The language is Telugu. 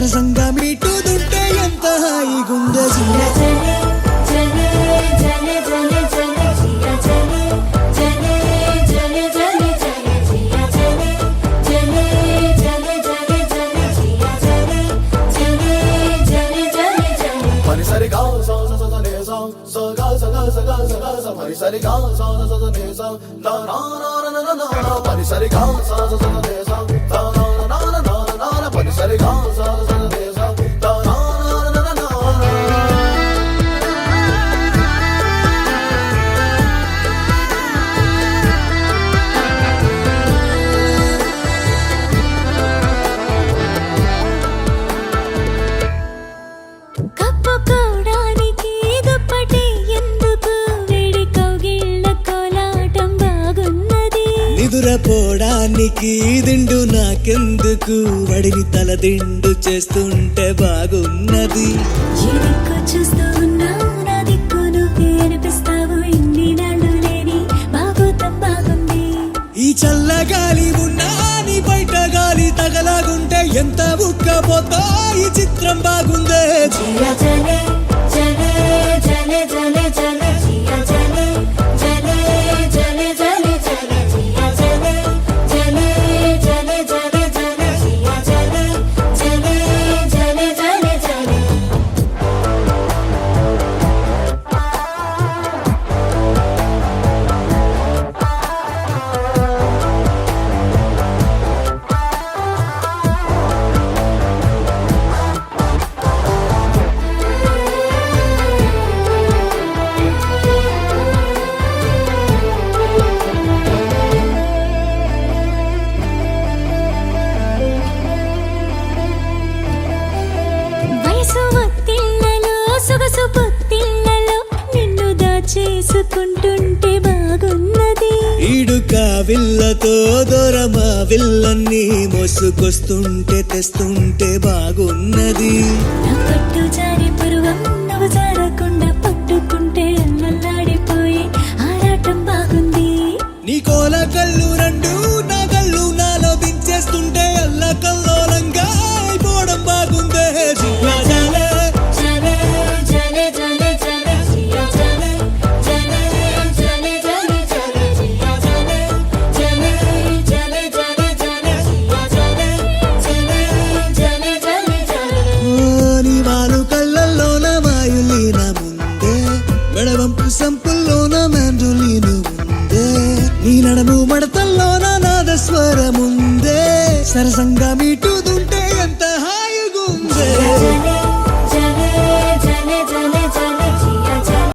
సరసంగా మీటుదుంటే ఎంత హాయిగుందో నిదురపోవడానికి దిండు నాకెందుకు వడిని తల దిండు చేస్తుంటే బాగున్నది చూస్తూ ఉన్నావు నా దిక్కు నువ్వే అనిపిస్తావు ఇన్ని నాళ్ళు లేని బాగోతం బాగుంది ఈ చల్ల గాలి ఉన్నా నీ బయట గాలి తగలాగుంటే ఎంత ఉక్కపోతా ఈ చిత్రం బాగుందే జియా జలే జలే జలే జలే జలే జియా జలే జలే జలే జలే జలే జియా జలే జలే జలే జలే జలే జియా జలే జలే జలే జలే జలే సొగసు పొత్తిళ్ళలో నిన్ను దాచేసుకుంటుంటే బాగున్నది ఈడుక విల్లతో దూరమా విల్లన్నీ మోసుకొస్తుంటే తెస్తుంటే బాగున్నది నా పట్టు జారి పరువం నువ్వు జారకుండా పట్టుకుంటే అల్లల్లాడిపోయి ఆరాటం బాగుంది నీ కోల కళ్ళు రెండు నా కళ్ళు నాలో దించేస్తుంటే అల్ల కల్లోలంగా అయిపోవడం బాగుందే సంపుల్లోన మెండులీను ఉందే నీ నడము మడతల్లోన నాద స్వరముందే సరసంగా మీ